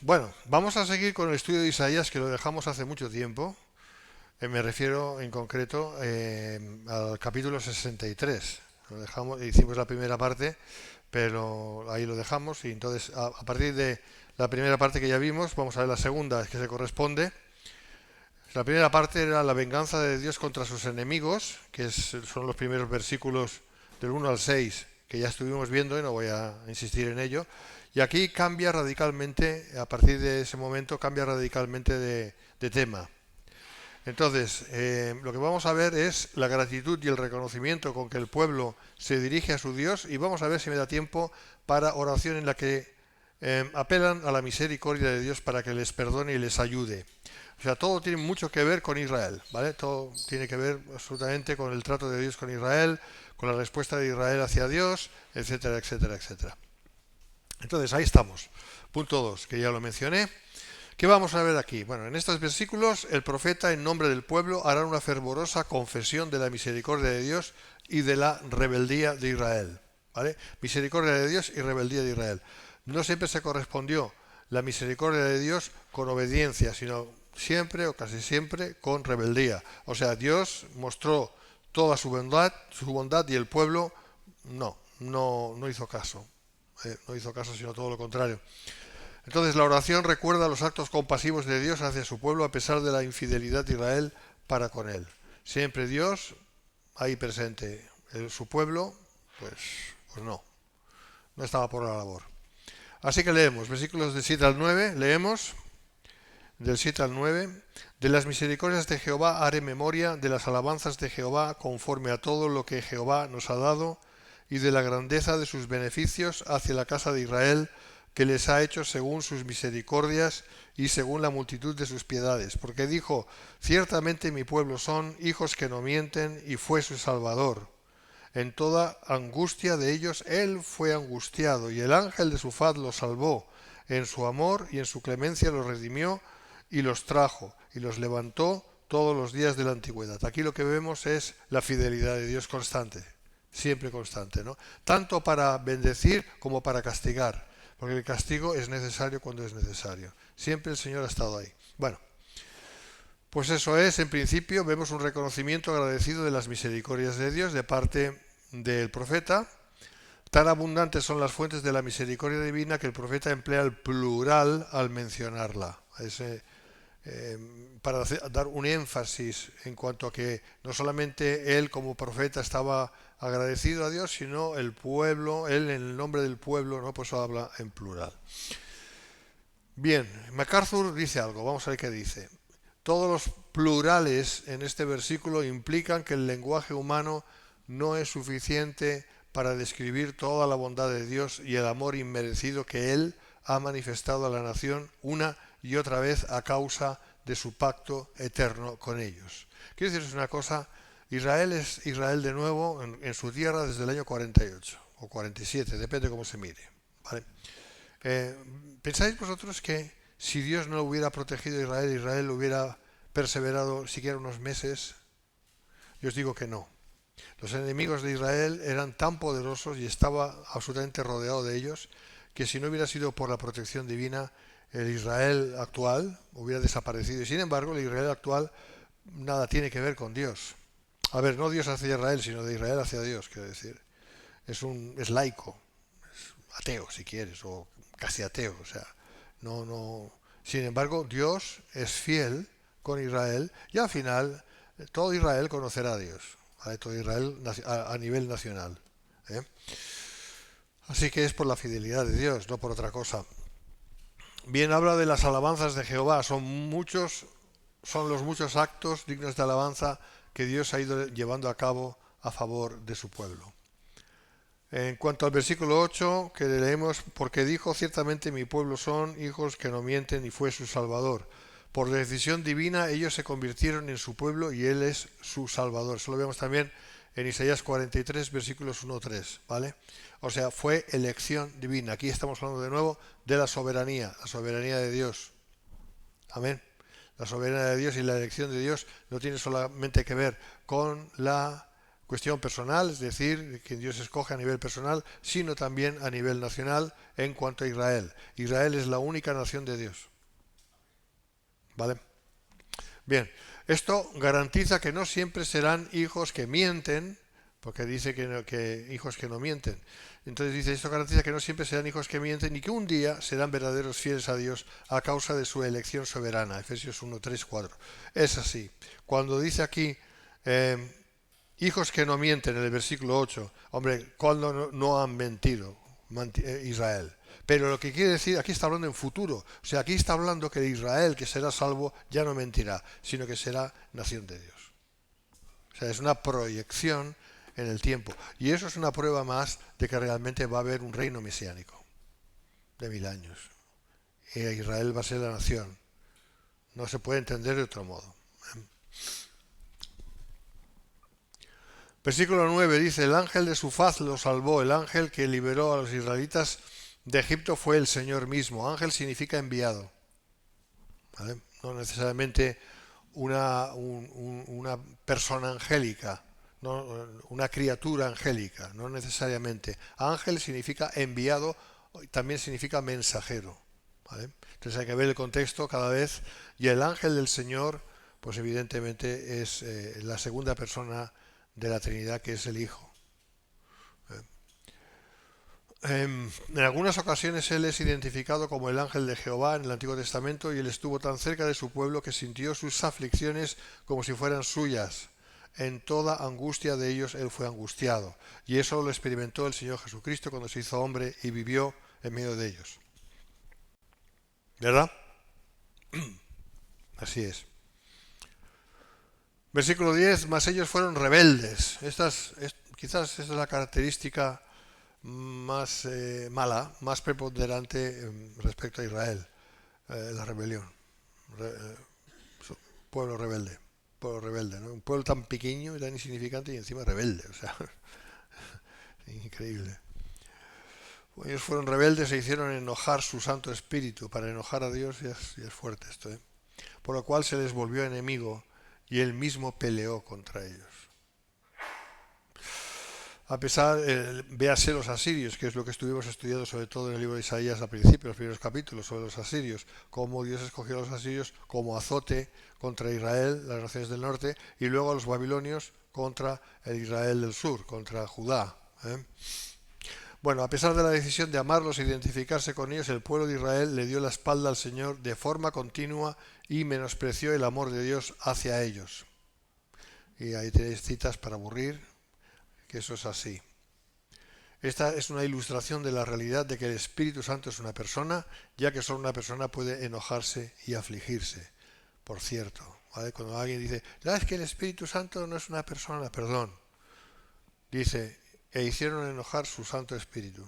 Bueno, vamos a seguir con el estudio de Isaías que lo dejamos hace mucho tiempo. Me refiero en concreto al capítulo 63. Lo dejamos, hicimos la primera parte, pero ahí lo dejamos y entonces a partir de la primera parte que ya vimos, vamos a ver la segunda que se corresponde. La primera parte era la venganza de Dios contra sus enemigos, son los primeros versículos del 1 al 6 que ya estuvimos viendo y no voy a insistir en ello. Y aquí cambia radicalmente, a partir de ese momento cambia radicalmente de tema. Entonces, lo que vamos a ver es la gratitud y el reconocimiento con que el pueblo se dirige a su Dios y vamos a ver si me da tiempo para oración en la que apelan a la misericordia de Dios para que les perdone y les ayude. O sea, todo tiene mucho que ver con Israel, ¿vale? Todo tiene que ver absolutamente con el trato de Dios con Israel, con la respuesta de Israel hacia Dios, etcétera, etcétera, etcétera. Entonces, ahí estamos. Punto 2, que ya lo mencioné. ¿Qué vamos a ver aquí? Bueno, en estos versículos el profeta en nombre del pueblo hará una fervorosa confesión de la misericordia de Dios y de la rebeldía de Israel. ¿Vale? Misericordia de Dios y rebeldía de Israel. No siempre se correspondió la misericordia de Dios con obediencia, sino siempre o casi siempre con rebeldía. O sea, Dios mostró toda su bondad y el pueblo no hizo caso. No hizo caso, sino todo lo contrario. Entonces la oración recuerda los actos compasivos de Dios hacia su pueblo a pesar de la infidelidad de Israel para con él. Siempre Dios ahí presente. Su pueblo, pues, no estaba por la labor. Así que leemos, versículos del 7 al 9, leemos del 7 al 9. De las misericordias de Jehová haré memoria, de las alabanzas de Jehová conforme a todo lo que Jehová nos ha dado, y de la grandeza de sus beneficios hacia la casa de Israel, que les ha hecho según sus misericordias y según la multitud de sus piedades. Porque dijo, ciertamente mi pueblo son hijos que no mienten, y fue su Salvador. En toda angustia de ellos él fue angustiado, y el ángel de su faz los salvó. En su amor y en su clemencia los redimió y los trajo, y los levantó todos los días de la antigüedad. Aquí lo que vemos es la fidelidad de Dios constante, siempre constante, ¿no? Tanto para bendecir como para castigar, porque el castigo es necesario cuando es necesario. Siempre el Señor ha estado ahí. Bueno, pues eso es, en principio, vemos un reconocimiento agradecido de las misericordias de Dios de parte del profeta. Tan abundantes son las fuentes de la misericordia divina que el profeta emplea el plural al mencionarla. Para dar un énfasis en cuanto a que no solamente él como profeta estaba agradecido a Dios, sino el pueblo, él en el nombre del pueblo, ¿no? Pues habla en plural. Bien, MacArthur dice algo, vamos a ver qué dice. Todos los plurales en este versículo implican que el lenguaje humano no es suficiente para describir toda la bondad de Dios y el amor inmerecido que Él ha manifestado a la nación una y otra vez a causa de su pacto eterno con ellos. Quiero deciros una cosa, Israel es Israel de nuevo en su tierra desde el año 48 o 47, depende cómo se mire. ¿Vale? Eh, ¿Pensáis vosotros que si Dios no hubiera protegido a Israel, Israel hubiera perseverado siquiera unos meses? Yo os digo que no. Los enemigos de Israel eran tan poderosos y estaba absolutamente rodeado de ellos que si no hubiera sido por la protección divina, el Israel actual hubiera desaparecido. Y sin embargo, el Israel actual nada tiene que ver con Dios. A ver, no Dios hacia Israel, sino de Israel hacia Dios, quiero decir. Es laico, es ateo si quieres, o casi ateo, o sea, no. Sin embargo, Dios es fiel con Israel y al final todo Israel conocerá a Dios, ¿vale? Todo Israel a nivel nacional, ¿eh? Así que es por la fidelidad de Dios, no por otra cosa. Bien, habla de las alabanzas de Jehová, son los muchos actos dignos de alabanza que Dios ha ido llevando a cabo a favor de su pueblo. En cuanto al versículo 8, que leemos, porque dijo, ciertamente mi pueblo son hijos que no mienten y fue su Salvador. Por decisión divina ellos se convirtieron en su pueblo y él es su Salvador. Eso lo vemos también en Isaías 43, versículos 1-3, ¿vale? O sea, fue elección divina. Aquí estamos hablando de nuevo de la soberanía de Dios. Amén. La soberanía de Dios y la elección de Dios no tiene solamente que ver con la cuestión personal, es decir, que Dios escoge a nivel personal, sino también a nivel nacional en cuanto a Israel. Israel es la única nación de Dios. ¿Vale? Bien, esto garantiza que no siempre serán hijos que mienten, porque dice que hijos que no mienten. Entonces dice, esto garantiza que no siempre serán hijos que mienten y que un día serán verdaderos fieles a Dios a causa de su elección soberana. Efesios 1, 3, 4. Es así. Cuando dice aquí, hijos que no mienten, en el versículo 8, hombre, ¿cuándo no han mentido Israel? Pero lo que quiere decir, aquí está hablando en futuro. O sea, aquí está hablando que Israel, que será salvo, ya no mentirá, sino que será nación de Dios. O sea, es una proyección en el tiempo. Y eso es una prueba más de que realmente va a haber un reino mesiánico de 1000 años. Y Israel va a ser la nación. No se puede entender de otro modo. Versículo 9 dice, el ángel de su faz lo salvó, el ángel que liberó a los israelitas de Egipto fue el Señor mismo. Ángel significa enviado. ¿Vale? No necesariamente una persona angélica, no, una criatura angélica, no necesariamente. Ángel significa enviado, también significa mensajero. ¿Vale? Entonces hay que ver el contexto cada vez. Y el ángel del Señor, pues evidentemente es la segunda persona de la Trinidad, que es el Hijo. En algunas ocasiones él es identificado como el ángel de Jehová en el Antiguo Testamento y él estuvo tan cerca de su pueblo que sintió sus aflicciones como si fueran suyas. En toda angustia de ellos él fue angustiado. Y eso lo experimentó el Señor Jesucristo cuando se hizo hombre y vivió en medio de ellos. ¿Verdad? Así es. Versículo 10, mas ellos fueron rebeldes. Quizás esta es la característica más mala, más preponderante respecto a Israel, la rebelión. Re- pueblo rebelde, ¿no? Un pueblo tan pequeño y tan insignificante y encima rebelde, o sea, increíble. Ellos fueron rebeldes e hicieron enojar su Santo Espíritu. Para enojar a Dios ya es fuerte esto, ¿eh? Por lo cual se les volvió enemigo y él mismo peleó contra ellos. A pesar, véase los asirios, que es lo que estuvimos estudiando sobre todo en el libro de Isaías al principio, los primeros capítulos sobre los asirios, cómo Dios escogió a los asirios como azote contra Israel, las naciones del norte, y luego a los babilonios contra el Israel del sur, contra Judá. Bueno, a pesar de la decisión de amarlos e identificarse con ellos, el pueblo de Israel le dio la espalda al Señor de forma continua y menospreció el amor de Dios hacia ellos. Y ahí tenéis citas para aburrir, que eso es así. Esta es una ilustración de la realidad de que el Espíritu Santo es una persona, ya que solo una persona puede enojarse y afligirse. Por cierto, ¿vale? Cuando alguien dice, es que el Espíritu Santo no es una persona, perdón. Dice, e hicieron enojar su Santo Espíritu.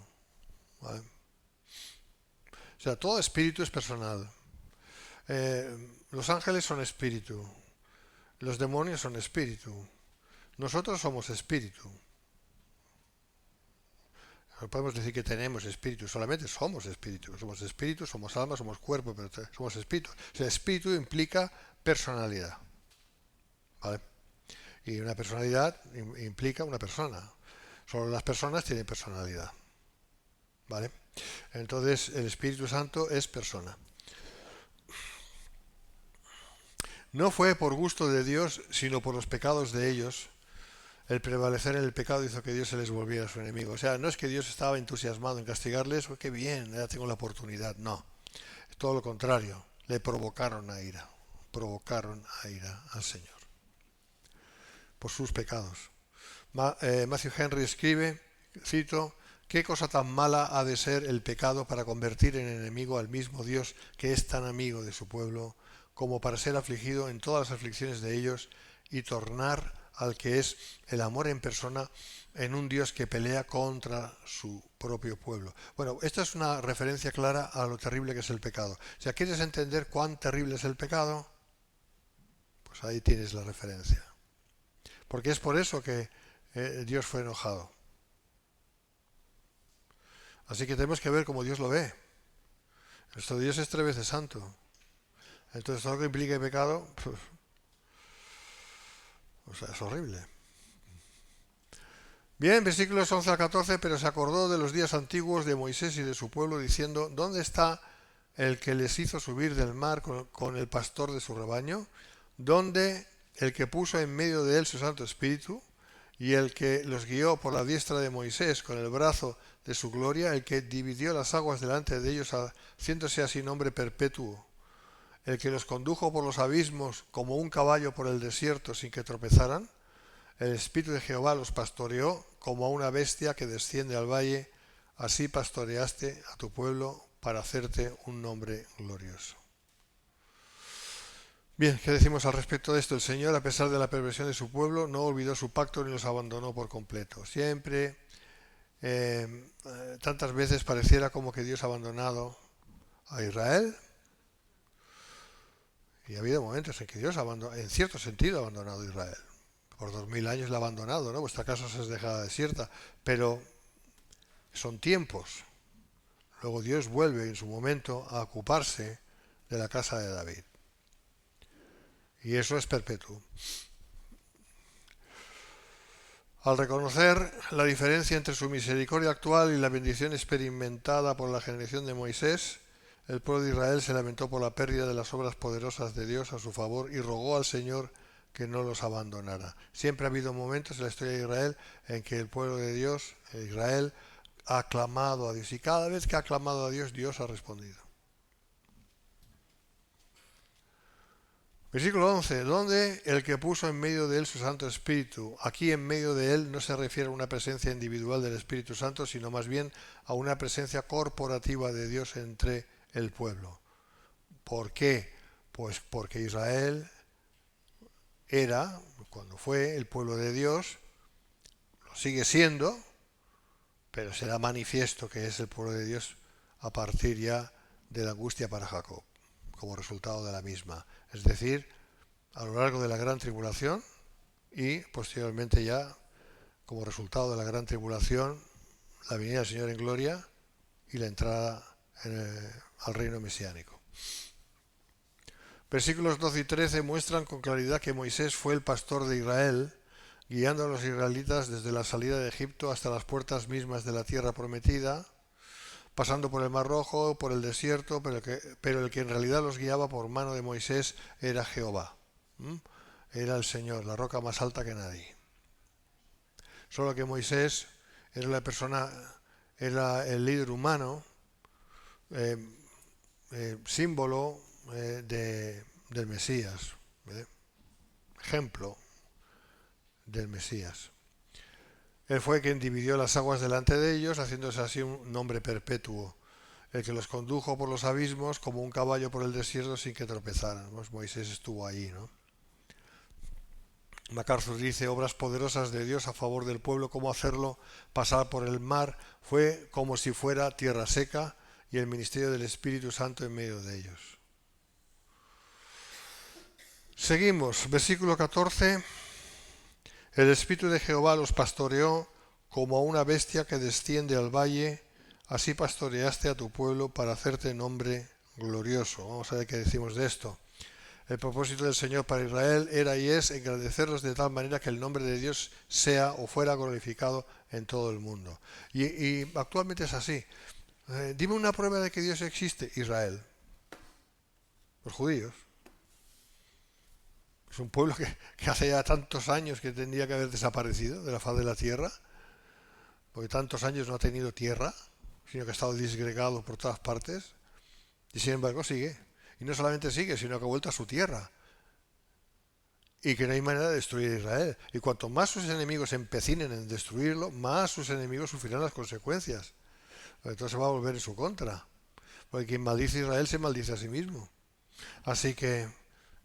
¿Vale? O sea, todo espíritu es personal. Los ángeles son espíritu. Los demonios son espíritu. Nosotros somos espíritu. No podemos decir que tenemos espíritu, solamente somos espíritu. Somos espíritu, somos alma, somos cuerpo, pero somos espíritu. O sea, espíritu implica personalidad. ¿Vale? Y una personalidad implica una persona. Solo las personas tienen personalidad. ¿Vale? Entonces, el Espíritu Santo es persona. No fue por gusto de Dios, sino por los pecados de ellos. El prevalecer en el pecado hizo que Dios se les volviera su enemigo. O sea, no es que Dios estaba entusiasmado en castigarles, qué bien, ya tengo la oportunidad. No, es todo lo contrario. Le provocaron a ira. Provocaron a ira al Señor por sus pecados. Matthew Henry escribe, cito, ¿qué cosa tan mala ha de ser el pecado para convertir en enemigo al mismo Dios que es tan amigo de su pueblo, como para ser afligido en todas las aflicciones de ellos y tornar al que es el amor en persona en un Dios que pelea contra su propio pueblo? Bueno, esta es una referencia clara a lo terrible que es el pecado. O sea, ¿quieres entender cuán terrible es el pecado? Pues ahí tienes la referencia. Porque es por eso que Dios fue enojado. Así que tenemos que ver cómo Dios lo ve. Nuestro Dios es 3 veces santo. Entonces todo lo que implique pecado, o sea, es horrible. Bien, versículos 11 al 14, pero se acordó de los días antiguos de Moisés y de su pueblo, diciendo, ¿dónde está el que les hizo subir del mar con el pastor de su rebaño? ¿Dónde el que puso en medio de él su Santo Espíritu? Y el que los guió por la diestra de Moisés con el brazo de su gloria, el que dividió las aguas delante de ellos, haciéndose así nombre perpetuo, el que los condujo por los abismos como un caballo por el desierto sin que tropezaran. El Espíritu de Jehová los pastoreó como a una bestia que desciende al valle, así pastoreaste a tu pueblo para hacerte un nombre glorioso. Bien, ¿qué decimos al respecto de esto? El Señor, a pesar de la perversión de su pueblo, no olvidó su pacto ni los abandonó por completo. Siempre, tantas veces pareciera como que Dios ha abandonado a Israel, y ha habido momentos en que Dios ha en cierto sentido ha abandonado a Israel. Por 2000 años la ha abandonado, ¿no? Vuestra casa se os deja desierta, pero son tiempos. Luego Dios vuelve en su momento a ocuparse de la casa de David. Y eso es perpetuo. Al reconocer la diferencia entre su misericordia actual y la bendición experimentada por la generación de Moisés, el pueblo de Israel se lamentó por la pérdida de las obras poderosas de Dios a su favor y rogó al Señor que no los abandonara. Siempre ha habido momentos en la historia de Israel en que el pueblo de Dios, Israel, ha clamado a Dios, y cada vez que ha clamado a Dios, Dios ha respondido. Versículo 11, donde el que puso en medio de él su Santo Espíritu. Aquí en medio de él no se refiere a una presencia individual del Espíritu Santo, sino más bien a una presencia corporativa de Dios entre el pueblo. ¿Por qué? Pues porque Israel era, cuando fue el pueblo de Dios, lo sigue siendo, pero será manifiesto que es el pueblo de Dios a partir ya de la angustia para Jacob, como resultado de la misma. Es decir, a lo largo de la gran tribulación y posteriormente ya, como resultado de la gran tribulación, la venida del Señor en gloria y la entrada al reino mesiánico. Versículos 12 y 13 muestran con claridad que Moisés fue el pastor de Israel, guiando a los israelitas desde la salida de Egipto hasta las puertas mismas de la tierra prometida, pasando por el Mar Rojo, por el desierto, pero el que en realidad los guiaba por mano de Moisés era Jehová. Era el Señor, la roca más alta que nadie. Solo que Moisés era la persona, era el líder humano, símbolo del Mesías, ejemplo del Mesías. Él fue quien dividió las aguas delante de ellos, haciéndose así un nombre perpetuo, el que los condujo por los abismos como un caballo por el desierto sin que tropezaran. Pues Moisés estuvo ahí, ¿no? MacArthur dice, obras poderosas de Dios a favor del pueblo, cómo hacerlo pasar por el mar, fue como si fuera tierra seca, y el ministerio del Espíritu Santo en medio de ellos. Seguimos, versículo 14. El Espíritu de Jehová los pastoreó como a una bestia que desciende al valle, así pastoreaste a tu pueblo para hacerte nombre glorioso. Vamos a ver qué decimos de esto. El propósito del Señor para Israel era y es engrandecerlos de tal manera que el nombre de Dios sea o fuera glorificado en todo el mundo. Y actualmente es así. Dime una prueba de que Dios existe. Israel. Los judíos. Es un pueblo que hace ya tantos años que tendría que haber desaparecido de la faz de la tierra, porque tantos años no ha tenido tierra, sino que ha estado disgregado por todas partes, y sin embargo sigue. Y no solamente sigue, sino que ha vuelto a su tierra. Y que no hay manera de destruir a Israel. Y cuanto más sus enemigos se empecinen en destruirlo, más sus enemigos sufrirán las consecuencias. Entonces se va a volver en su contra. Porque quien maldice a Israel se maldice a sí mismo. Así que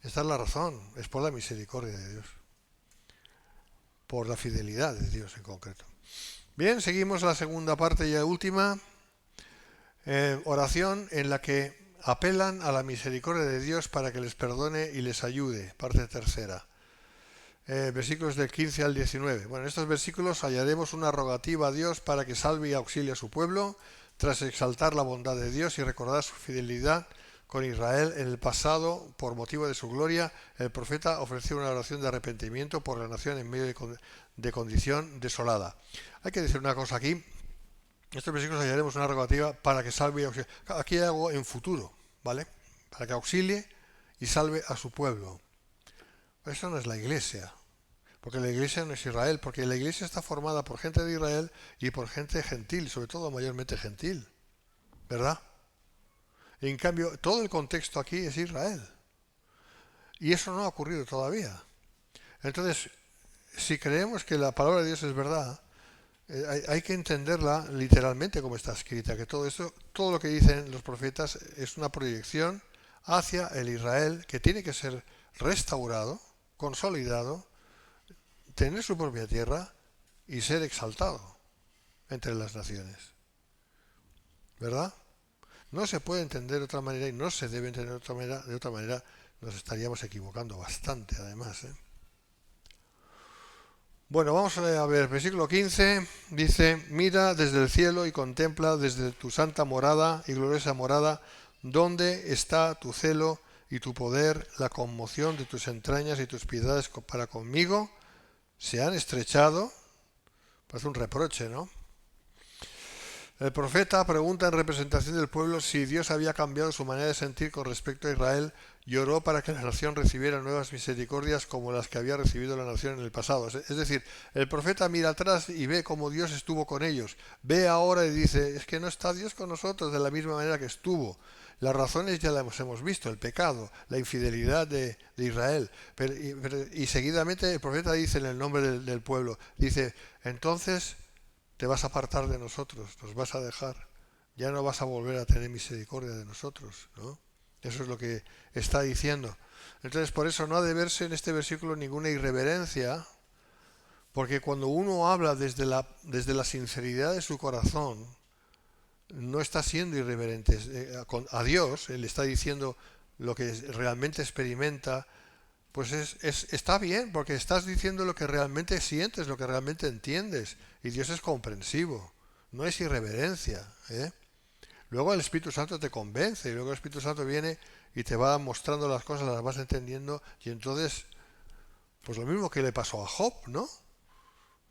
esta es la razón, es por la misericordia de Dios, por la fidelidad de Dios en concreto. Bien, seguimos la segunda parte y última, oración en la que apelan a la misericordia de Dios para que les perdone y les ayude, parte tercera. Versículos del 15 al 19. Bueno, en estos versículos hallaremos una rogativa a Dios para que salve y auxilie a su pueblo, tras exaltar la bondad de Dios y recordar su fidelidad con Israel en el pasado. Por motivo de su gloria, el profeta ofreció una oración de arrepentimiento por la nación en medio de condición desolada. Hay que decir una cosa aquí. En estos versículos hallaremos una rogativa para que salve y auxilie. Aquí hago en futuro, ¿vale? Para que auxilie y salve a su pueblo. Eso no es la iglesia, porque la iglesia no es Israel, porque la iglesia está formada por gente de Israel y por gente gentil, sobre todo mayormente gentil, ¿verdad? En cambio, todo el contexto aquí es Israel. Y eso no ha ocurrido todavía. Entonces, si creemos que la palabra de Dios es verdad, hay que entenderla literalmente como está escrita, que todo esto, todo lo que dicen los profetas es una proyección hacia el Israel que tiene que ser restaurado, consolidado, tener su propia tierra y ser exaltado entre las naciones. ¿Verdad? No se puede entender de otra manera y no se debe entender de otra manera nos estaríamos equivocando bastante además. Bueno, vamos a ver, versículo 15 dice: mira desde el cielo y contempla desde tu santa morada y gloriosa morada, dónde está tu celo y tu poder, la conmoción de tus entrañas y tus piedades para conmigo, se han estrechado. Parece un reproche, ¿no? El profeta pregunta en representación del pueblo si Dios había cambiado su manera de sentir con respecto a Israel y oró para que la nación recibiera nuevas misericordias como las que había recibido la nación en el pasado. Es decir, el profeta mira atrás y ve cómo Dios estuvo con ellos. Ve ahora y dice, es que no está Dios con nosotros de la misma manera que estuvo. Las razones ya las hemos visto, el pecado, la infidelidad de Israel. Y seguidamente el profeta dice en el nombre del pueblo, dice, entonces te vas a apartar de nosotros, nos vas a dejar, ya no vas a volver a tener misericordia de nosotros, ¿no? Eso es lo que está diciendo. Entonces, por eso no ha de verse en este versículo ninguna irreverencia, porque cuando uno habla desde la sinceridad de su corazón, no está siendo irreverente a Dios. Él está diciendo lo que realmente experimenta. Pues está bien, porque estás diciendo lo que realmente sientes, lo que realmente entiendes. Y Dios es comprensivo, no es irreverencia. Luego el Espíritu Santo te convence, y luego el Espíritu Santo viene y te va mostrando las cosas, las vas entendiendo, y entonces, pues lo mismo que le pasó a Job, ¿no?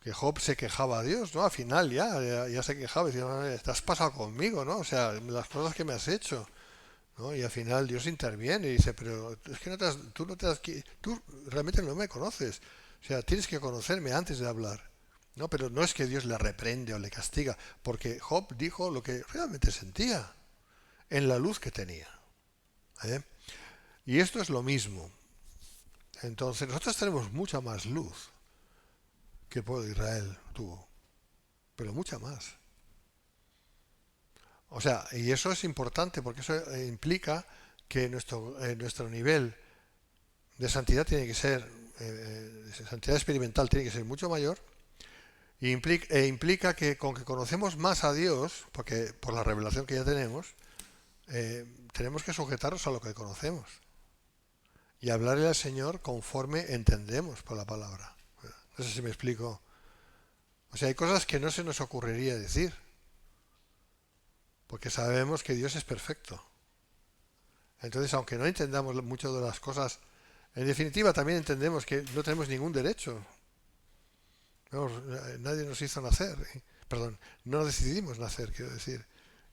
Que Job se quejaba a Dios, ¿no? Al final ya se quejaba, y decía, estás pasado conmigo, ¿no? O sea, las cosas que me has hecho, ¿no? Y al final Dios interviene y dice, pero es que tú realmente no me conoces, o sea, tienes que conocerme antes de hablar, ¿no? Pero no es que Dios le reprende o le castiga, porque Job dijo lo que realmente sentía en la luz que tenía. Y esto es lo mismo. Entonces nosotros tenemos mucha más luz que el pueblo de Israel tuvo, pero mucha más. O sea, y eso es importante porque eso implica que nuestro nivel de santidad tiene que ser, santidad experimental tiene que ser mucho mayor, e implica que con que conocemos más a Dios, porque por la revelación que ya tenemos que sujetarnos a lo que conocemos y hablarle al Señor conforme entendemos por la palabra. No sé si me explico. O sea, hay cosas que no se nos ocurriría decir, porque sabemos que Dios es perfecto. Entonces, aunque no entendamos mucho de las cosas, en definitiva también entendemos que no tenemos ningún derecho. Nadie nos hizo nacer. Perdón, no decidimos nacer, quiero decir.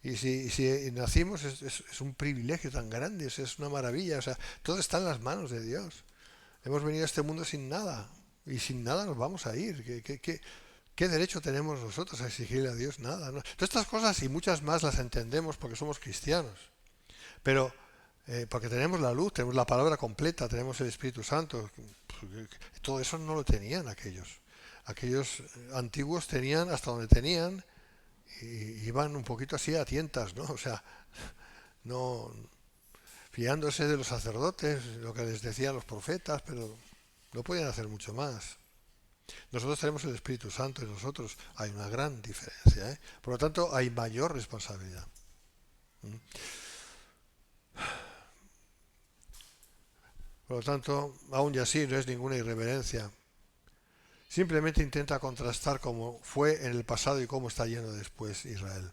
Y si nacimos es un privilegio tan grande, es una maravilla. O sea, todo está en las manos de Dios. Hemos venido a este mundo sin nada y sin nada nos vamos a ir. ¿Qué derecho tenemos nosotros a exigirle a Dios nada? ¿No? Todas estas cosas y muchas más las entendemos porque somos cristianos. Pero porque tenemos la luz, tenemos la palabra completa, tenemos el Espíritu Santo. Todo eso no lo tenían aquellos. Aquellos antiguos tenían hasta donde tenían y iban un poquito así a tientas, ¿no? O sea, no fiándose de los sacerdotes, lo que les decían los profetas, pero no podían hacer mucho más. Nosotros tenemos el Espíritu Santo y nosotros hay una gran diferencia, Por lo tanto, hay mayor responsabilidad. Por lo tanto, aún y así no es ninguna irreverencia. Simplemente intenta contrastar cómo fue en el pasado y cómo está yendo después Israel.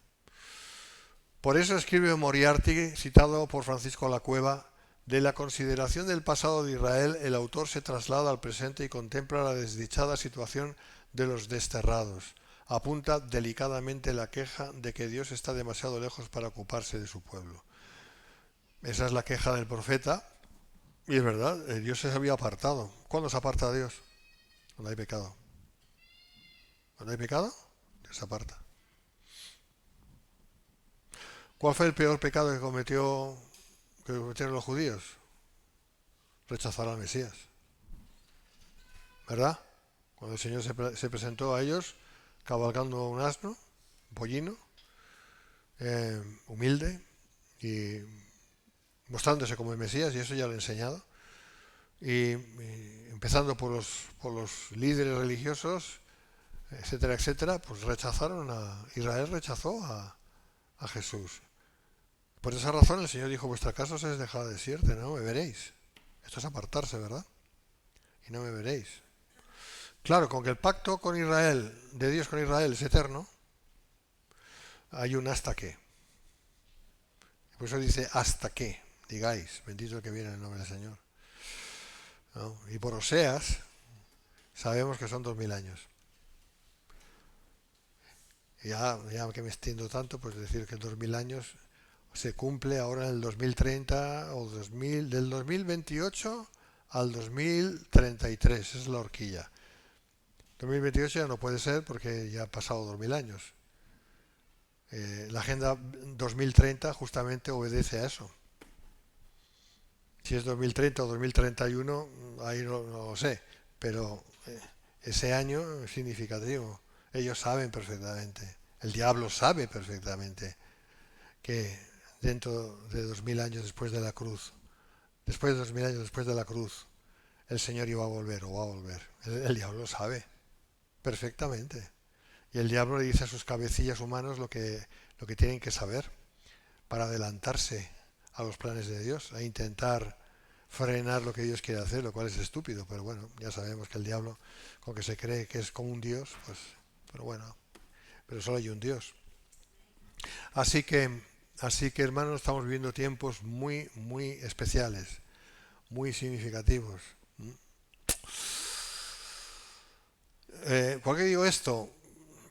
Por eso escribe Moriarty, citado por Francisco Lacueva, de la consideración del pasado de Israel, el autor se traslada al presente y contempla la desdichada situación de los desterrados. Apunta delicadamente la queja de que Dios está demasiado lejos para ocuparse de su pueblo. Esa es la queja del profeta, y es verdad, Dios se había apartado. ¿Cuándo se aparta Dios? Cuando hay pecado. Cuando hay pecado, Dios se aparta. ¿Cuál fue el peor pecado que cometieron los judíos? Rechazar al Mesías. ¿Verdad? Cuando el Señor se presentó a ellos cabalgando un asno, un pollino, humilde y mostrándose como el Mesías, y eso ya lo he enseñado, y empezando por los líderes religiosos, etcétera, etcétera, pues Israel rechazó a Jesús. Por esa razón el Señor dijo: vuestra casa os es dejada desierta, no me veréis. Esto es apartarse, ¿verdad? Y no me veréis. Claro, con que el pacto con Israel, de Dios con Israel, es eterno, hay un hasta que. Por eso dice: hasta que digáis, bendito el que viene en el nombre del Señor. ¿No? Y por Oseas sabemos que son 2000 años. Y ya que me extiendo tanto, pues decir que 2000 años se cumple ahora en el 2030 o del 2028 al 2033, esa es la horquilla. 2028 ya no puede ser porque ya ha pasado 2000 años. La Agenda 2030 justamente obedece a eso. Si es 2030 o 2031, ahí no lo sé, pero ese año es significativo. Ellos saben perfectamente, el diablo sabe perfectamente que dentro de 2000 años después de la cruz, después de 2000 años después de la cruz, el Señor iba a volver o va a volver. El diablo lo sabe perfectamente. Y el diablo le dice a sus cabecillas humanos lo que tienen que saber para adelantarse a los planes de Dios, a intentar frenar lo que Dios quiere hacer, lo cual es estúpido, pero bueno, ya sabemos que el diablo, con que se cree que es como un Dios, pues, pero bueno, pero solo hay un Dios. Así que hermanos, estamos viviendo tiempos muy, muy especiales, muy significativos. ¿Por qué digo esto?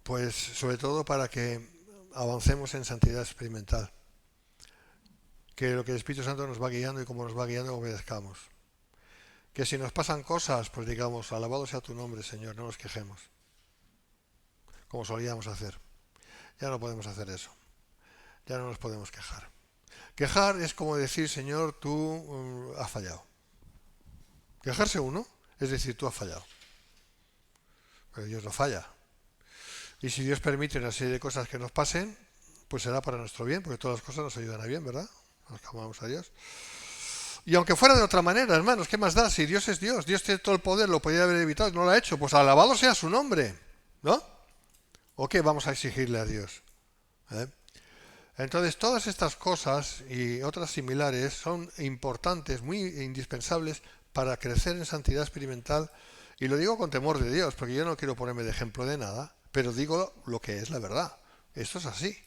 Pues sobre todo para que avancemos en santidad experimental. Que lo que el Espíritu Santo nos va guiando y como nos va guiando obedezcamos. Que si nos pasan cosas, pues digamos: alabado sea tu nombre, Señor, no nos quejemos. Como solíamos hacer. Ya no podemos hacer eso. Ya no nos podemos quejar. Quejar es como decir: Señor, tú has fallado. Quejarse uno es decir: tú has fallado. Pero Dios no falla. Y si Dios permite una serie de cosas que nos pasen, pues será para nuestro bien, porque todas las cosas nos ayudan a bien, ¿verdad? Nos amamos a Dios. Y aunque fuera de otra manera, hermanos, ¿qué más da? Si Dios es Dios, Dios tiene todo el poder, lo podría haber evitado, no lo ha hecho, pues alabado sea su nombre, ¿no? ¿O qué vamos a exigirle a Dios? Entonces, todas estas cosas y otras similares son importantes, muy indispensables para crecer en santidad experimental. Y lo digo con temor de Dios, porque yo no quiero ponerme de ejemplo de nada, pero digo lo que es la verdad. Esto es así.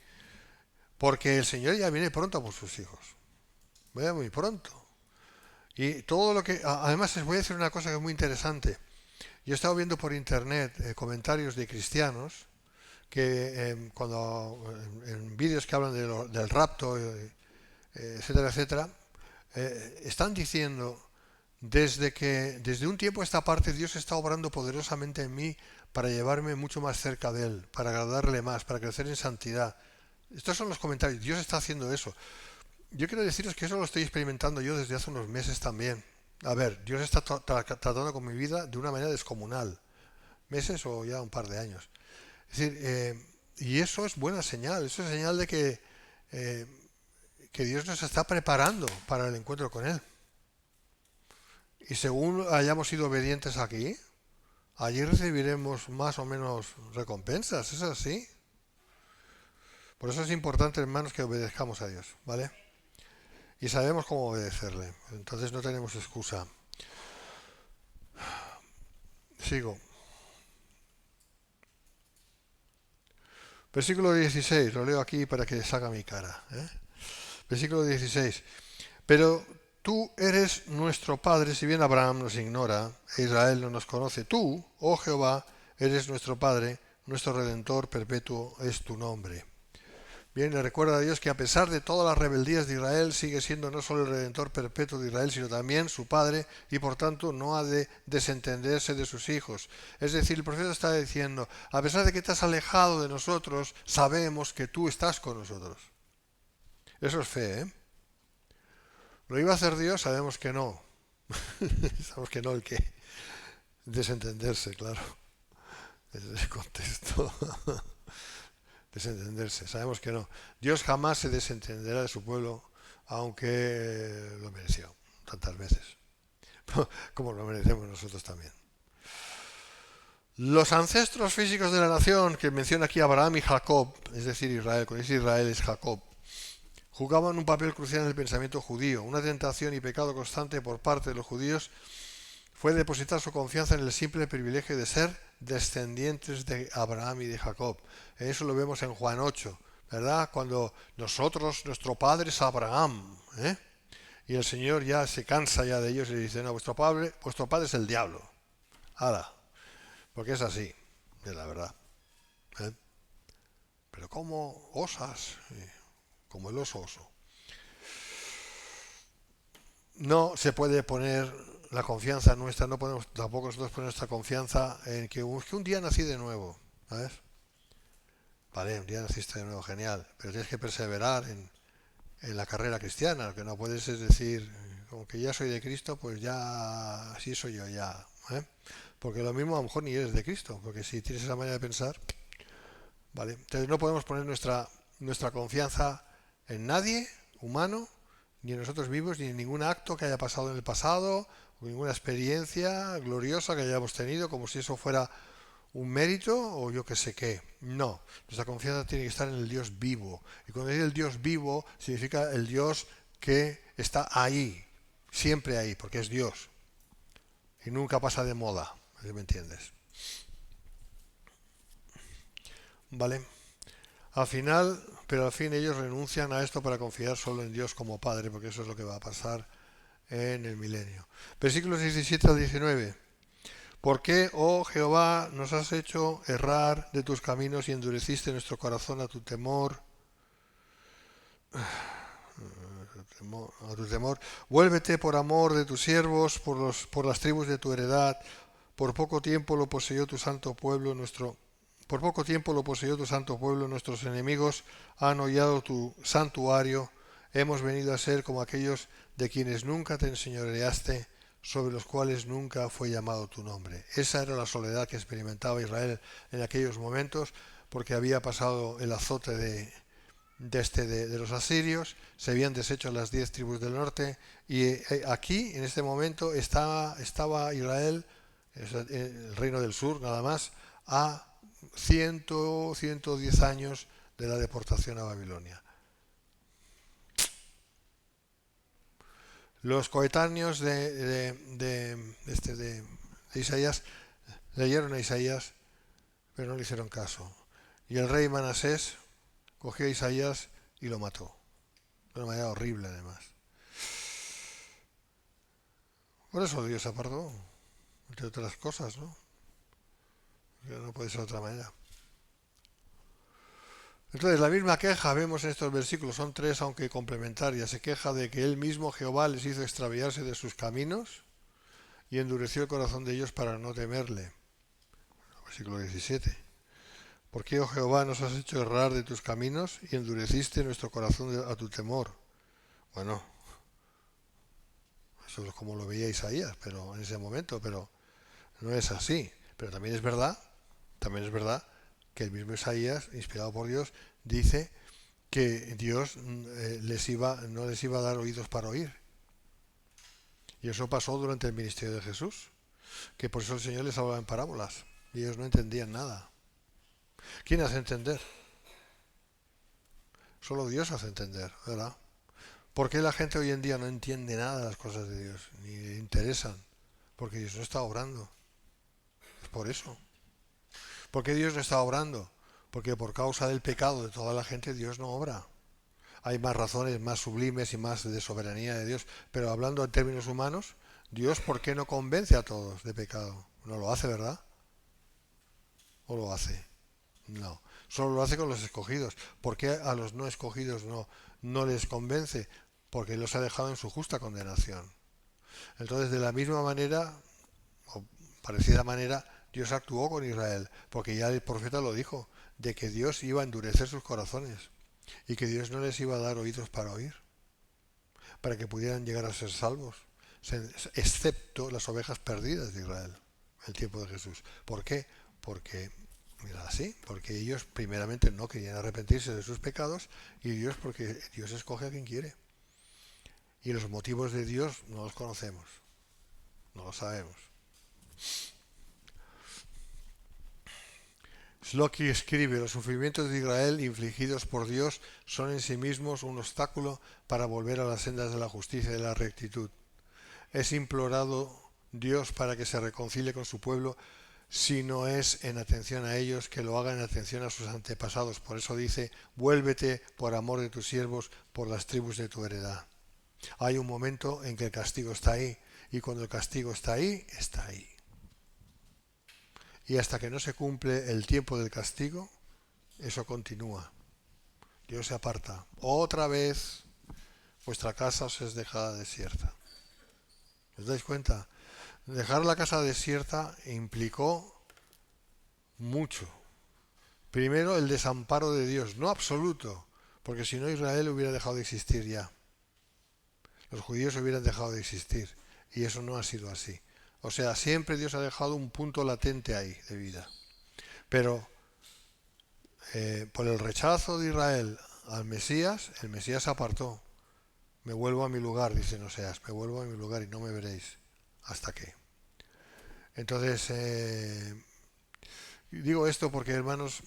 Porque el Señor ya viene pronto por sus hijos. Viene muy pronto. Y todo lo que... Además, les voy a decir una cosa que es muy interesante. Yo he estado viendo por internet comentarios de cristianos que en vídeos que hablan del rapto, etcétera, etcétera, están diciendo: desde un tiempo a esta parte Dios está obrando poderosamente en mí para llevarme mucho más cerca de Él, para agradarle más, para crecer en santidad. Estos son los comentarios. Dios está haciendo eso. Yo quiero deciros que eso lo estoy experimentando yo desde hace unos meses también. A ver, Dios está tratando con mi vida de una manera descomunal. Meses o ya un par de años. Es decir, y eso es buena señal. Eso es señal de que Dios nos está preparando para el encuentro con Él. Y según hayamos sido obedientes aquí, allí recibiremos más o menos recompensas. ¿Es así? Por eso es importante, hermanos, que obedezcamos a Dios, ¿vale? Y sabemos cómo obedecerle. Entonces no tenemos excusa. Sigo. Versículo 16, lo leo aquí para que salga mi cara. Versículo 16. Pero tú eres nuestro Padre, si bien Abraham nos ignora e Israel no nos conoce. Tú, oh Jehová, eres nuestro Padre, nuestro Redentor perpetuo es tu nombre. Bien, le recuerda a Dios que a pesar de todas las rebeldías de Israel, sigue siendo no solo el Redentor perpetuo de Israel, sino también su Padre, y por tanto no ha de desentenderse de sus hijos. Es decir, el profeta está diciendo, a pesar de que te has alejado de nosotros, sabemos que tú estás con nosotros. Eso es fe, ¿eh? ¿Lo iba a hacer Dios? Sabemos que no. Sabemos que no, el que desentenderse, claro. Ese es el contexto. Desentenderse, sabemos que no. Dios jamás se desentenderá de su pueblo, aunque lo mereció tantas veces, como lo merecemos nosotros también. Los ancestros físicos de la nación, que menciona aquí Abraham y Jacob, es decir, Israel, cuando dice Israel es Jacob, jugaban un papel crucial en el pensamiento judío. Una tentación y pecado constante por parte de los judíos fue depositar su confianza en el simple privilegio de ser descendientes de Abraham y de Jacob. Eso lo vemos en Juan 8, ¿verdad? Cuando nuestro padre es Abraham, ¿eh? Y el Señor ya se cansa ya de ellos y le dice, no, vuestro padre es el diablo. ¡Hala! Porque es así, es la verdad. ¿Eh? Pero ¿cómo osas? Como el oso. No se puede poner la confianza nuestra, no podemos tampoco nosotros poner nuestra confianza en que un día nací de nuevo, ¿sabes? Vale, un día naciste de nuevo, genial, pero tienes que perseverar en la carrera cristiana. Lo que no puedes es decir, como que ya soy de Cristo, pues ya así soy yo ya, ¿eh? Porque lo mismo a lo mejor ni eres de Cristo, porque si tienes esa manera de pensar, vale, entonces no podemos poner nuestra confianza en nadie humano, ni en nosotros vivos, ni en ningún acto que haya pasado en el pasado, o ninguna experiencia gloriosa que hayamos tenido, como si eso fuera un mérito o yo que sé qué. No, nuestra confianza tiene que estar en el Dios vivo. Y cuando dice el Dios vivo, significa el Dios que está ahí, siempre ahí, porque es Dios. Y nunca pasa de moda, ¿me entiendes? ¿Vale? Pero al fin ellos renuncian a esto para confiar solo en Dios como Padre, porque eso es lo que va a pasar en el milenio. Versículos 17 al 19. ¿Por qué, oh Jehová, nos has hecho errar de tus caminos y endureciste nuestro corazón a tu temor? A tu temor. Vuélvete por amor de tus siervos, por las tribus de tu heredad. Por poco tiempo lo poseyó tu santo pueblo, por poco tiempo lo poseyó tu santo pueblo, nuestros enemigos han hollado tu santuario. Hemos venido a ser como aquellos de quienes nunca te enseñoreaste, sobre los cuales nunca fue llamado tu nombre. Esa era la soledad que experimentaba Israel en aquellos momentos, porque había pasado el azote de los asirios, se habían deshecho las 10 tribus del norte, y aquí, en este momento, estaba Israel, el reino del sur, nada más, a 110 años de la deportación a Babilonia. Los coetáneos de Isaías leyeron a Isaías, pero no le hicieron caso. Y el rey Manasés cogió a Isaías y lo mató. De una manera horrible, además. Por eso Dios se apartó, entre otras cosas, ¿no? Porque no puede ser de otra manera. Entonces, la misma queja vemos en estos versículos, son 3 aunque complementarias. Se queja de que él mismo, Jehová, les hizo extraviarse de sus caminos y endureció el corazón de ellos para no temerle. Versículo 17. ¿Por qué, oh Jehová, nos has hecho errar de tus caminos y endureciste nuestro corazón a tu temor? Bueno, eso es como lo veía Isaías, pero en ese momento, pero no es así. Pero también es verdad que el mismo Isaías, inspirado por Dios, dice que Dios no les iba a dar oídos para oír. Y eso pasó durante el ministerio de Jesús, que por eso el Señor les hablaba en parábolas y ellos no entendían nada. ¿Quién hace entender? Solo Dios hace entender, ¿verdad? ¿Por qué la gente hoy en día no entiende nada de las cosas de Dios, ni le interesan? Porque Dios no está obrando. Es por eso. ¿Por qué Dios no está obrando? Porque por causa del pecado de toda la gente Dios no obra. Hay más razones más sublimes y más de soberanía de Dios, pero hablando en términos humanos, Dios, ¿por qué no convence a todos de pecado? No lo hace, ¿verdad? ¿O lo hace? No. Solo lo hace con los escogidos. ¿Por qué a los no escogidos no les convence? Porque los ha dejado en su justa condenación. Entonces, de la misma manera, o parecida manera, Dios actuó con Israel, porque ya el profeta lo dijo, de que Dios iba a endurecer sus corazones y que Dios no les iba a dar oídos para oír, para que pudieran llegar a ser salvos, excepto las ovejas perdidas de Israel, en el tiempo de Jesús. ¿Por qué? Porque, mira, así, porque ellos primeramente no querían arrepentirse de sus pecados y porque Dios escoge a quien quiere. Y los motivos de Dios no los conocemos, no los sabemos. Sloky escribe: los sufrimientos de Israel infligidos por Dios son en sí mismos un obstáculo para volver a las sendas de la justicia y de la rectitud. Es implorado Dios para que se reconcilie con su pueblo, si no es en atención a ellos, que lo haga en atención a sus antepasados. Por eso dice: vuélvete por amor de tus siervos, por las tribus de tu heredad. Hay un momento en que el castigo está ahí, y cuando el castigo está ahí, está ahí. Y hasta que no se cumple el tiempo del castigo, eso continúa. Dios se aparta. Otra vez vuestra casa os es dejada desierta. ¿Os dais cuenta? Dejar la casa desierta implicó mucho. Primero, el desamparo de Dios, no absoluto, porque si no Israel hubiera dejado de existir ya. Los judíos hubieran dejado de existir, y eso no ha sido así. O sea, siempre Dios ha dejado un punto latente ahí de vida. Pero por el rechazo de Israel al Mesías, el Mesías se apartó. Me vuelvo a mi lugar, dice Oseas, me vuelvo a mi lugar y no me veréis. ¿Hasta qué? Entonces, digo esto porque, hermanos,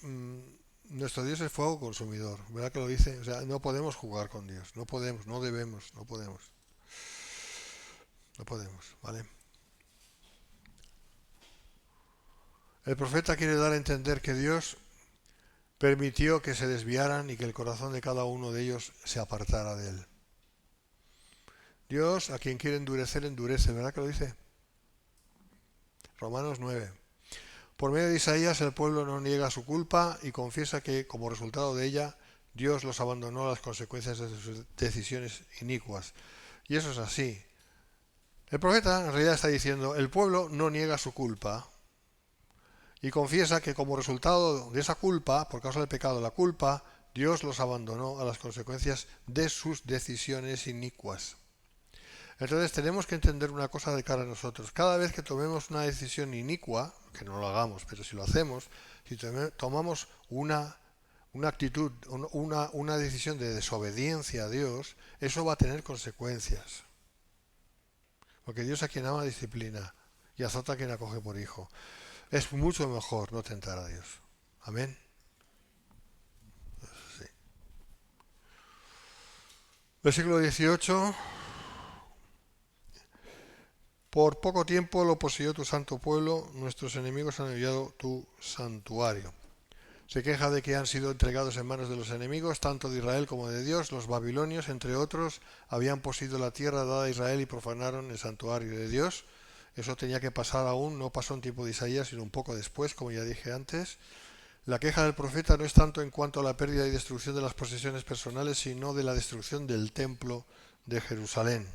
nuestro Dios es fuego consumidor, ¿verdad que lo dice? O sea, no podemos jugar con Dios, no podemos, no debemos, no podemos. No podemos, ¿vale? El profeta quiere dar a entender que Dios permitió que se desviaran y que el corazón de cada uno de ellos se apartara de él. Dios a quien quiere endurecer, endurece, ¿verdad que lo dice? Romanos 9. Por medio de Isaías el pueblo no niega su culpa y confiesa que como resultado de ella Dios los abandonó a las consecuencias de sus decisiones inicuas. Y eso es así. El profeta en realidad está diciendo: el pueblo no niega su culpa y confiesa que como resultado de esa culpa, por causa del pecado de la culpa, Dios los abandonó a las consecuencias de sus decisiones inicuas. Entonces tenemos que entender una cosa de cara a nosotros. Cada vez que tomemos una decisión inicua, que no lo hagamos, pero si lo hacemos, si tomamos una actitud, una decisión de desobediencia a Dios, eso va a tener consecuencias. Porque Dios a quien ama disciplina y azota a quien acoge por hijo. Es mucho mejor no tentar a Dios. Amén. Sí. Versículo 18. Por poco tiempo lo poseyó tu santo pueblo, nuestros enemigos han enviado tu santuario. Se queja de que han sido entregados en manos de los enemigos, tanto de Israel como de Dios. Los babilonios, entre otros, habían poseído la tierra dada a Israel y profanaron el santuario de Dios. Eso tenía que pasar aún, no pasó en tiempo de Isaías, sino un poco después, como ya dije antes. La queja del profeta no es tanto en cuanto a la pérdida y destrucción de las posesiones personales, sino de la destrucción del templo de Jerusalén.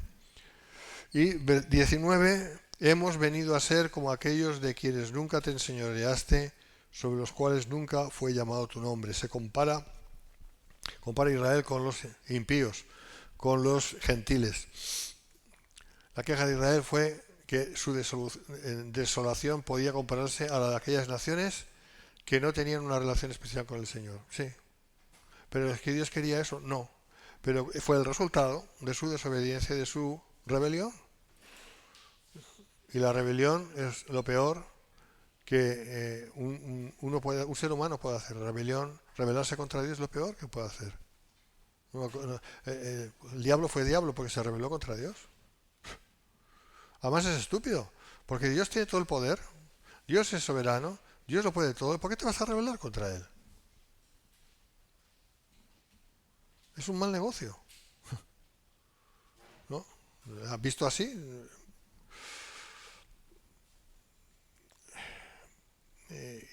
Y 19, hemos venido a ser como aquellos de quienes nunca te enseñoreaste, sobre los cuales nunca fue llamado tu nombre. Se compara Israel con los impíos, con los gentiles. La queja de Israel fue que su desolación podía compararse a la de aquellas naciones que no tenían una relación especial con el Señor. Sí. Pero es que Dios quería eso, no. Pero fue el resultado de su desobediencia y de su rebelión. Y la rebelión es lo peor que un ser humano puede hacer. Rebelarse contra Dios es lo peor que puede hacer. El diablo fue diablo porque se rebeló contra Dios. Además es estúpido, porque Dios tiene todo el poder, Dios es soberano, Dios lo puede todo. ¿Por qué te vas a rebelar contra Él? Es un mal negocio. ¿No? ¿Has visto así?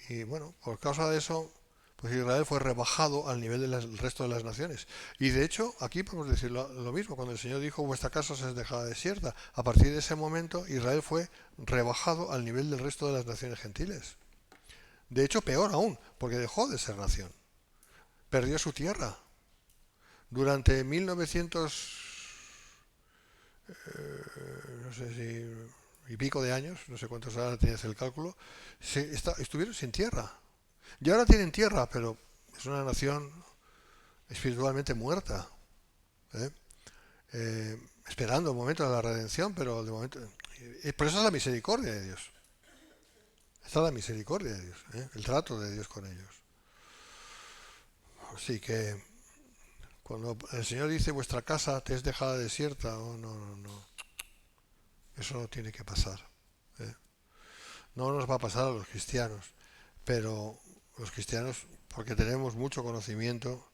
Y bueno, por causa de eso, pues Israel fue rebajado al nivel del resto de las naciones. Y de hecho, aquí podemos decir lo mismo, cuando el Señor dijo, vuestra casa se es dejada desierta, a partir de ese momento Israel fue rebajado al nivel del resto de las naciones gentiles. De hecho, peor aún, porque dejó de ser nación. Perdió su tierra. Durante 1900, no sé si y pico de años, no sé cuántos ahora tienes el cálculo, estuvieron sin tierra. Y ahora tienen tierra, pero es una nación espiritualmente muerta, ¿eh? Esperando el momento de la redención, pero de momento... por eso es la misericordia de Dios. Está la misericordia de Dios, ¿eh? El trato de Dios con ellos. Así que cuando el Señor dice vuestra casa te es dejada desierta, oh, no, no, no. Eso no tiene que pasar, ¿eh? No nos va a pasar a los cristianos, pero los cristianos, porque tenemos mucho conocimiento,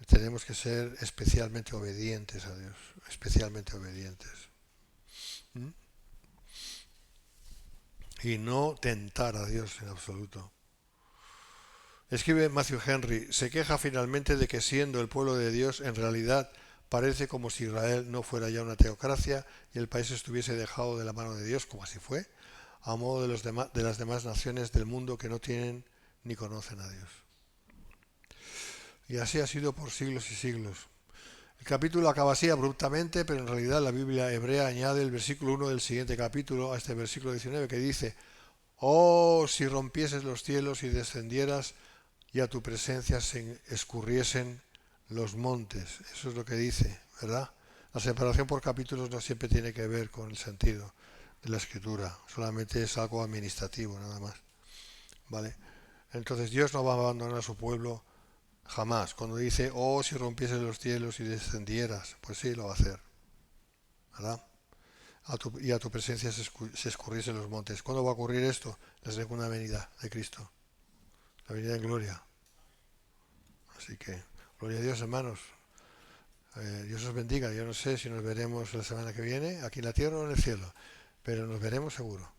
tenemos que ser especialmente obedientes a Dios, especialmente obedientes. ¿Mm? Y no tentar a Dios en absoluto. Escribe Matthew Henry, se queja finalmente de que siendo el pueblo de Dios, en realidad parece como si Israel no fuera ya una teocracia y el país estuviese dejado de la mano de Dios, como así fue, a modo de las demás naciones del mundo que no tienen ni conocen a Dios. Y así ha sido por siglos y siglos. El capítulo acaba así abruptamente, pero en realidad la Biblia hebrea añade el versículo 1 del siguiente capítulo a este versículo 19 que dice, oh, si rompieses los cielos y descendieras y a tu presencia se escurriesen los montes. Eso es lo que dice, ¿verdad? La separación por capítulos no siempre tiene que ver con el sentido de la escritura, solamente es algo administrativo, nada más. ¿Vale? Entonces Dios no va a abandonar a su pueblo jamás. Cuando dice, oh, si rompiesen los cielos y descendieras, pues sí, lo va a hacer, ¿verdad? Y a tu presencia se escurriesen los montes. ¿Cuándo va a ocurrir esto? La segunda venida de Cristo, la venida en gloria. Así que, gloria a Dios, hermanos. Dios os bendiga. Yo no sé si nos veremos la semana que viene aquí en la tierra o en el cielo, pero nos veremos seguro.